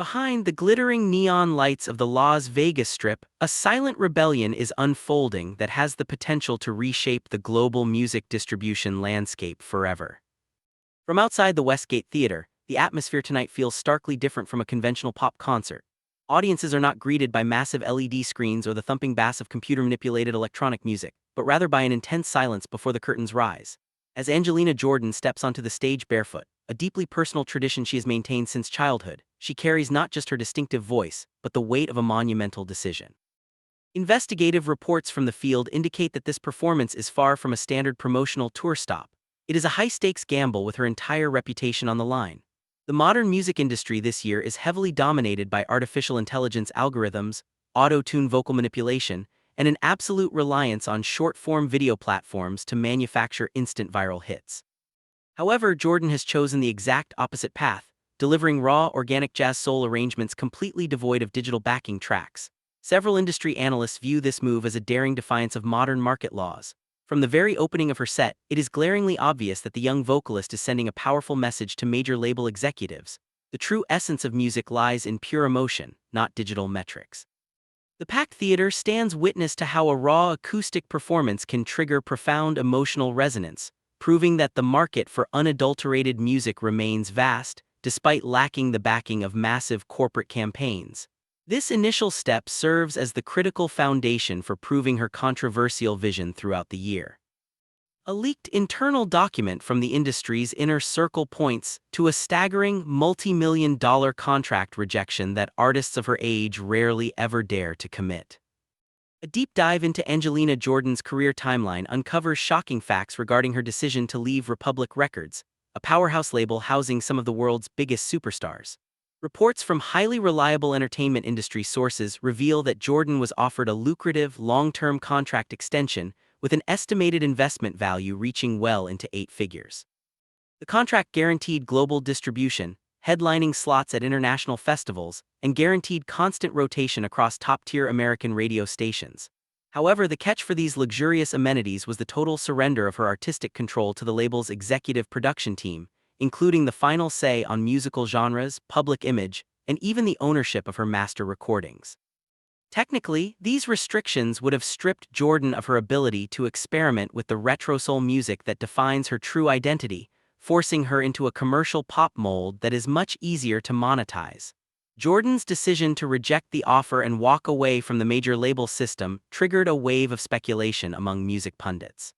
Behind the glittering neon lights of the Las Vegas Strip, a silent rebellion is unfolding that has the potential to reshape the global music distribution landscape forever. From outside the Westgate Theater, the atmosphere tonight feels starkly different from a conventional pop concert. Audiences are not greeted by massive LED screens or the thumping bass of computer-manipulated electronic music, but rather by an intense silence before the curtains rise. As Angelina Jordan steps onto the stage barefoot, a deeply personal tradition she has maintained since childhood, she carries not just her distinctive voice, but the weight of a monumental decision. Investigative reports from the field indicate that this performance is far from a standard promotional tour stop. It is a high-stakes gamble with her entire reputation on the line. The modern music industry this year is heavily dominated by artificial intelligence algorithms, auto-tune vocal manipulation, and an absolute reliance on short-form video platforms to manufacture instant viral hits. However, Jordan has chosen the exact opposite path, delivering raw, organic jazz soul arrangements completely devoid of digital backing tracks. Several industry analysts view this move as a daring defiance of modern market laws. From the very opening of her set, it is glaringly obvious that the young vocalist is sending a powerful message to major label executives. The true essence of music lies in pure emotion, not digital metrics. The packed theater stands witness to how a raw acoustic performance can trigger profound emotional resonance, proving that the market for unadulterated music remains vast, despite lacking the backing of massive corporate campaigns. This initial step serves as the critical foundation for proving her controversial vision throughout the year. A leaked internal document from the industry's inner circle points to a staggering multi-million-dollar contract rejection that artists of her age rarely ever dare to commit. A deep dive into Angelina Jordan's career timeline uncovers shocking facts regarding her decision to leave Republic Records, a powerhouse label housing some of the world's biggest superstars. Reports from highly reliable entertainment industry sources reveal that Jordan was offered a lucrative, long-term contract extension with an estimated investment value reaching well into 8 figures. The contract guaranteed global distribution, headlining slots at international festivals, and guaranteed constant rotation across top-tier American radio stations. However, the catch for these luxurious amenities was the total surrender of her artistic control to the label's executive production team, including the final say on musical genres, public image, and even the ownership of her master recordings. Technically, these restrictions would have stripped Jordan of her ability to experiment with the retro soul music that defines her true identity, forcing her into a commercial pop mold that is much easier to monetize. Jordan's decision to reject the offer and walk away from the major label system triggered a wave of speculation among music pundits.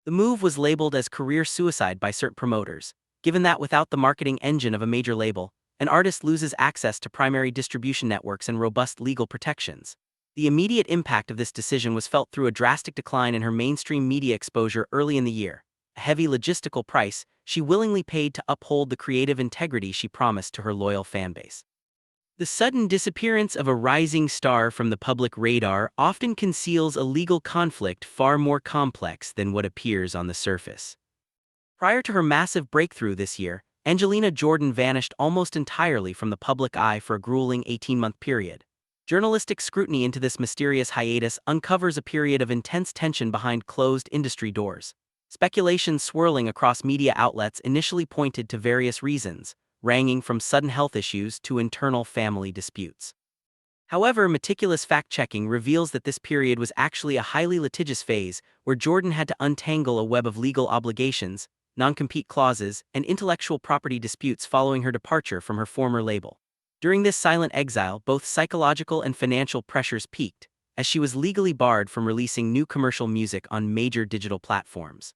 The move was labeled as career suicide by certain promoters, given that without the marketing engine of a major label, an artist loses access to primary distribution networks and robust legal protections. The immediate impact of this decision was felt through a drastic decline in her mainstream media exposure early in the year, a heavy logistical price she willingly paid to uphold the creative integrity she promised to her loyal fanbase. The sudden disappearance of a rising star from the public radar often conceals a legal conflict far more complex than what appears on the surface. Prior to her massive breakthrough this year, Angelina Jordan vanished almost entirely from the public eye for a grueling 18-month period. Journalistic scrutiny into this mysterious hiatus uncovers a period of intense tension behind closed industry doors. Speculations swirling across media outlets initially pointed to various reasons, ranging from sudden health issues to internal family disputes. However, meticulous fact-checking reveals that this period was actually a highly litigious phase where Jordan had to untangle a web of legal obligations, non-compete clauses, and intellectual property disputes following her departure from her former label. During this silent exile, both psychological and financial pressures peaked, as she was legally barred from releasing new commercial music on major digital platforms.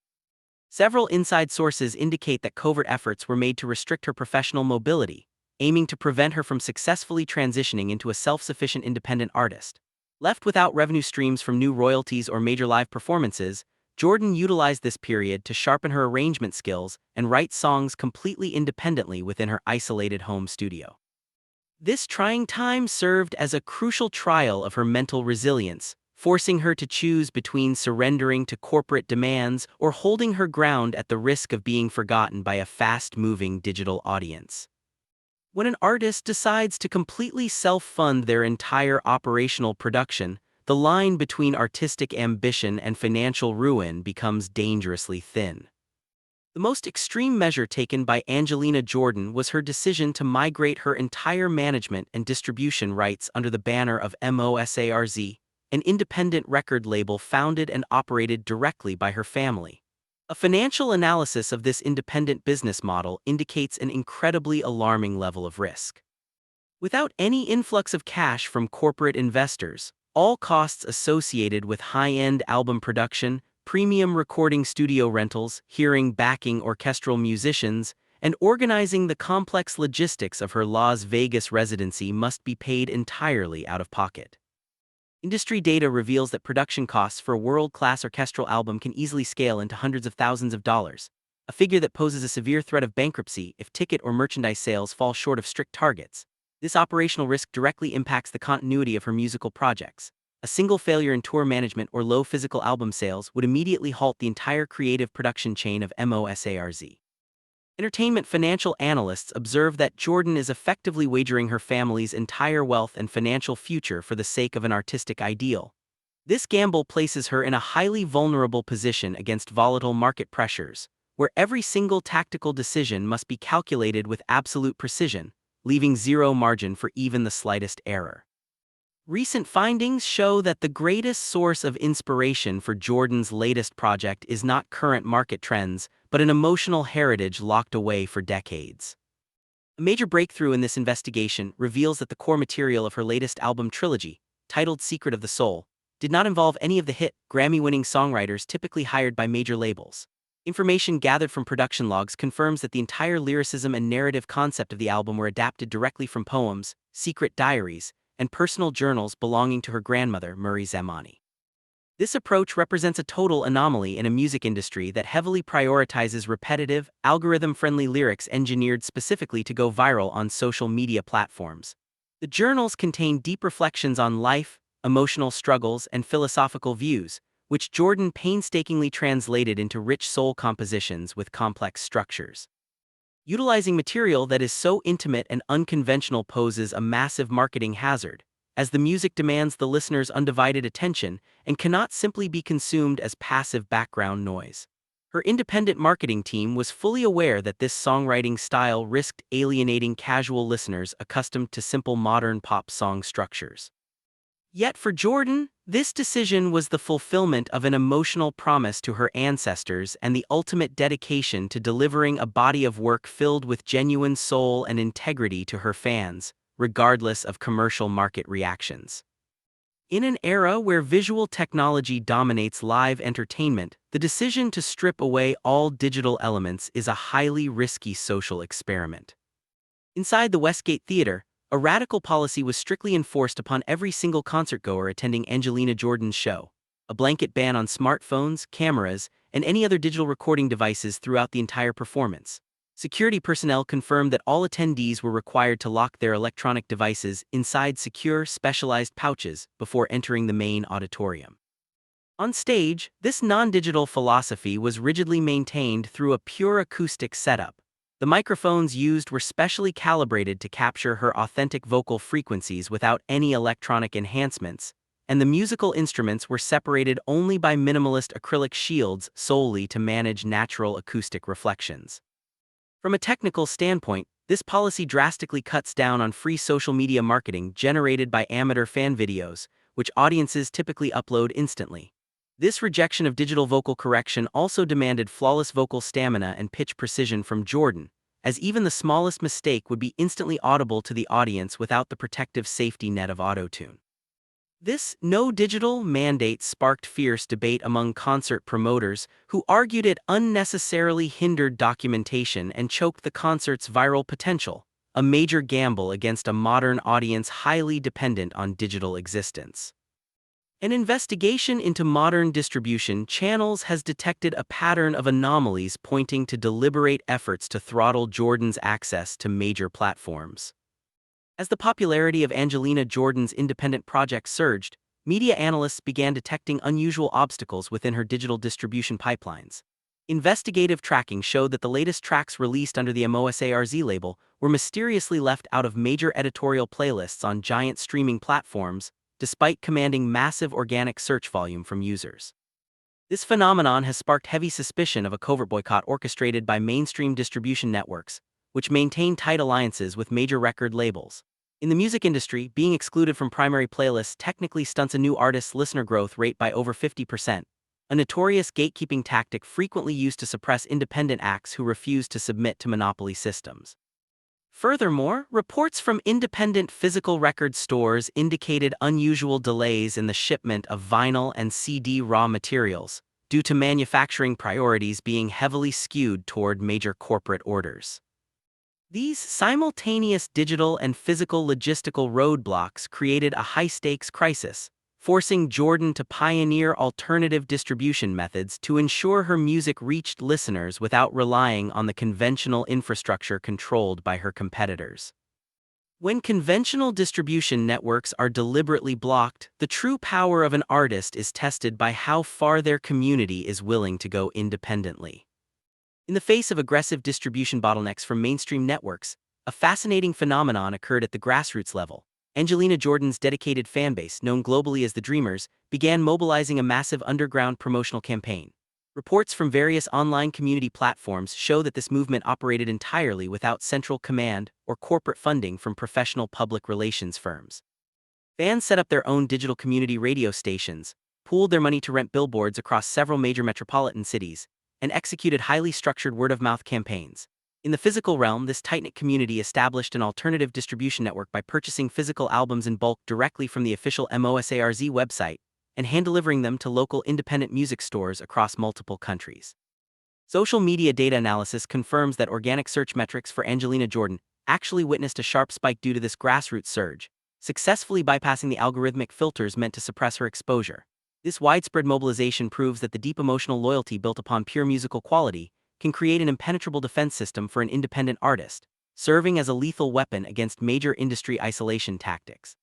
Several inside sources indicate that covert efforts were made to restrict her professional mobility, aiming to prevent her from successfully transitioning into a self-sufficient independent artist. Left without revenue streams from new royalties or major live performances, Jordan utilized this period to sharpen her arrangement skills and write songs completely independently within her isolated home studio. This trying time served as a crucial trial of her mental resilience, forcing her to choose between surrendering to corporate demands or holding her ground at the risk of being forgotten by a fast-moving digital audience. When an artist decides to completely self-fund their entire operational production, the line between artistic ambition and financial ruin becomes dangerously thin. The most extreme measure taken by Angelina Jordan was her decision to migrate her entire management and distribution rights under the banner of MOSARZ, an independent record label founded and operated directly by her family. A financial analysis of this independent business model indicates an incredibly alarming level of risk. Without any influx of cash from corporate investors, all costs associated with high-end album production, premium recording studio rentals, hearing backing orchestral musicians, and organizing the complex logistics of her Las Vegas residency must be paid entirely out of pocket. Industry data reveals that production costs for a world-class orchestral album can easily scale into hundreds of thousands of dollars, a figure that poses a severe threat of bankruptcy if ticket or merchandise sales fall short of strict targets. This operational risk directly impacts the continuity of her musical projects. A single failure in tour management or low physical album sales would immediately halt the entire creative production chain of MOSARZ. Entertainment financial analysts observe that Jordan is effectively wagering her family's entire wealth and financial future for the sake of an artistic ideal. This gamble places her in a highly vulnerable position against volatile market pressures, where every single tactical decision must be calculated with absolute precision, leaving zero margin for even the slightest error. Recent findings show that the greatest source of inspiration for Jordan's latest project is not current market trends, but an emotional heritage locked away for decades. A major breakthrough in this investigation reveals that the core material of her latest album trilogy, titled Secret of the Soul, did not involve any of the hit, Grammy-winning songwriters typically hired by major labels. Information gathered from production logs confirms that the entire lyricism and narrative concept of the album were adapted directly from poems, secret diaries, and personal journals belonging to her grandmother, Mery Zamani. This approach represents a total anomaly in a music industry that heavily prioritizes repetitive, algorithm-friendly lyrics engineered specifically to go viral on social media platforms. The journals contain deep reflections on life, emotional struggles, and philosophical views, which Jordan painstakingly translated into rich soul compositions with complex structures. Utilizing material that is so intimate and unconventional poses a massive marketing hazard, as the music demands the listener's undivided attention and cannot simply be consumed as passive background noise. Her independent marketing team was fully aware that this songwriting style risked alienating casual listeners accustomed to simple modern pop song structures. Yet for Jordan, this decision was the fulfillment of an emotional promise to her ancestors and the ultimate dedication to delivering a body of work filled with genuine soul and integrity to her fans, regardless of commercial market reactions. In an era where visual technology dominates live entertainment, the decision to strip away all digital elements is a highly risky social experiment. Inside the Westgate Theater, a radical policy was strictly enforced upon every single concertgoer attending Angelina Jordan's show: a blanket ban on smartphones, cameras, and any other digital recording devices throughout the entire performance. Security personnel confirmed that all attendees were required to lock their electronic devices inside secure, specialized pouches before entering the main auditorium. On stage, this non-digital philosophy was rigidly maintained through a pure acoustic setup. The microphones used were specially calibrated to capture her authentic vocal frequencies without any electronic enhancements, and the musical instruments were separated only by minimalist acrylic shields solely to manage natural acoustic reflections. From a technical standpoint, this policy drastically cuts down on free social media marketing generated by amateur fan videos, which audiences typically upload instantly. This rejection of digital vocal correction also demanded flawless vocal stamina and pitch precision from Jordan, as even the smallest mistake would be instantly audible to the audience without the protective safety net of autotune. This no-digital mandate sparked fierce debate among concert promoters who argued it unnecessarily hindered documentation and choked the concert's viral potential, a major gamble against a modern audience highly dependent on digital existence. An investigation into modern distribution channels has detected a pattern of anomalies pointing to deliberate efforts to throttle Jordan's access to major platforms. As the popularity of Angelina Jordan's independent projects surged, media analysts began detecting unusual obstacles within her digital distribution pipelines. Investigative tracking showed that the latest tracks released under the MOSARZ label were mysteriously left out of major editorial playlists on giant streaming platforms, despite commanding massive organic search volume from users. This phenomenon has sparked heavy suspicion of a covert boycott orchestrated by mainstream distribution networks, which maintain tight alliances with major record labels. In the music industry, being excluded from primary playlists technically stunts a new artist's listener growth rate by over 50%, a notorious gatekeeping tactic frequently used to suppress independent acts who refuse to submit to monopoly systems. Furthermore, reports from independent physical record stores indicated unusual delays in the shipment of vinyl and CD raw materials, due to manufacturing priorities being heavily skewed toward major corporate orders. These simultaneous digital and physical logistical roadblocks created a high-stakes crisis, forcing Jordan to pioneer alternative distribution methods to ensure her music reached listeners without relying on the conventional infrastructure controlled by her competitors. When conventional distribution networks are deliberately blocked, the true power of an artist is tested by how far their community is willing to go independently. In the face of aggressive distribution bottlenecks from mainstream networks, a fascinating phenomenon occurred at the grassroots level. Angelina Jordan's dedicated fanbase, known globally as the Dreamers, began mobilizing a massive underground promotional campaign. Reports from various online community platforms show that this movement operated entirely without central command or corporate funding from professional public relations firms. Fans set up their own digital community radio stations, pooled their money to rent billboards across several major metropolitan cities, and executed highly structured word-of-mouth campaigns. In the physical realm, this tight-knit community established an alternative distribution network by purchasing physical albums in bulk directly from the official MOSARZ website and hand-delivering them to local independent music stores across multiple countries. Social media data analysis confirms that organic search metrics for Angelina Jordan actually witnessed a sharp spike due to this grassroots surge, successfully bypassing the algorithmic filters meant to suppress her exposure. This widespread mobilization proves that the deep emotional loyalty built upon pure musical quality can create an impenetrable defense system for an independent artist, serving as a lethal weapon against major industry isolation tactics.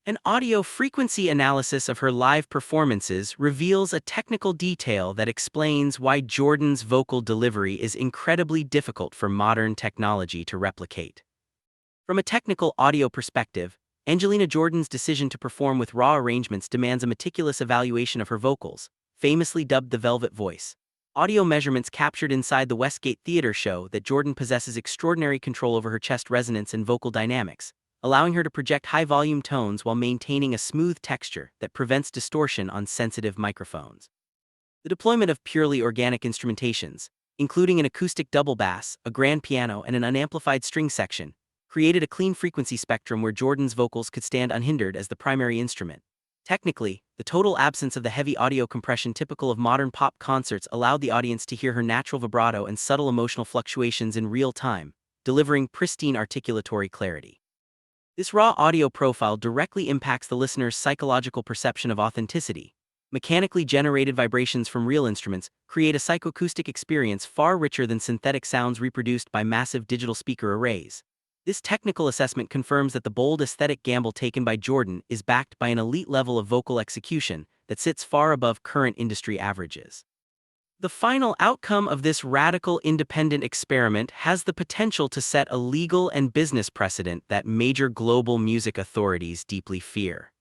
An audio frequency analysis of her live performances reveals a technical detail that explains why Jordan's vocal delivery is incredibly difficult for modern technology to replicate. From a technical audio perspective, Angelina Jordan's decision to perform with raw arrangements demands a meticulous evaluation of her vocals, famously dubbed the Velvet Voice. Audio measurements captured inside the Westgate Theater show that Jordan possesses extraordinary control over her chest resonance and vocal dynamics, allowing her to project high-volume tones while maintaining a smooth texture that prevents distortion on sensitive microphones. The deployment of purely organic instrumentations, including an acoustic double bass, a grand piano, and an unamplified string section, created a clean frequency spectrum where Jordan's vocals could stand unhindered as the primary instrument. Technically, the total absence of the heavy audio compression typical of modern pop concerts allowed the audience to hear her natural vibrato and subtle emotional fluctuations in real time, delivering pristine articulatory clarity. This raw audio profile directly impacts the listener's psychological perception of authenticity. Mechanically generated vibrations from real instruments create a psychoacoustic experience far richer than synthetic sounds reproduced by massive digital speaker arrays. This technical assessment confirms that the bold aesthetic gamble taken by Jordan is backed by an elite level of vocal execution that sits far above current industry averages. The final outcome of this radical independent experiment has the potential to set a legal and business precedent that major global music authorities deeply fear.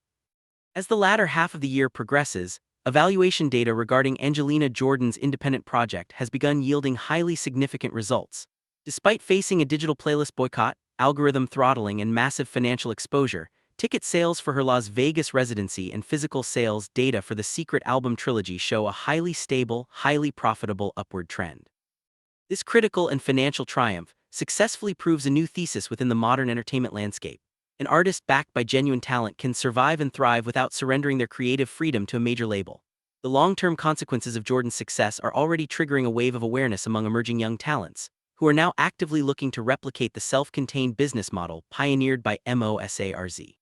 As the latter half of the year progresses, evaluation data regarding Angelina Jordan's independent project has begun yielding highly significant results. Despite facing a digital playlist boycott, algorithm throttling, and massive financial exposure, ticket sales for her Las Vegas residency and physical sales data for the Secret album trilogy show a highly stable, highly profitable upward trend. This critical and financial triumph successfully proves a new thesis within the modern entertainment landscape. An artist backed by genuine talent can survive and thrive without surrendering their creative freedom to a major label. The long-term consequences of Jordan's success are already triggering a wave of awareness among emerging young talents, who are now actively looking to replicate the self-contained business model pioneered by MOSARZ.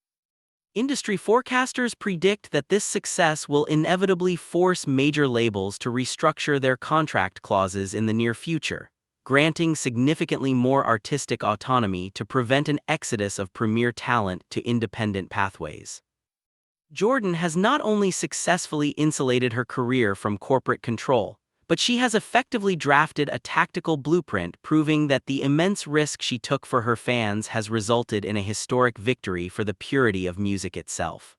Industry forecasters predict that this success will inevitably force major labels to restructure their contract clauses in the near future, granting significantly more artistic autonomy to prevent an exodus of premier talent to independent pathways. Jordan has not only successfully insulated her career from corporate control, but she has effectively drafted a tactical blueprint proving that the immense risk she took for her fans has resulted in a historic victory for the purity of music itself.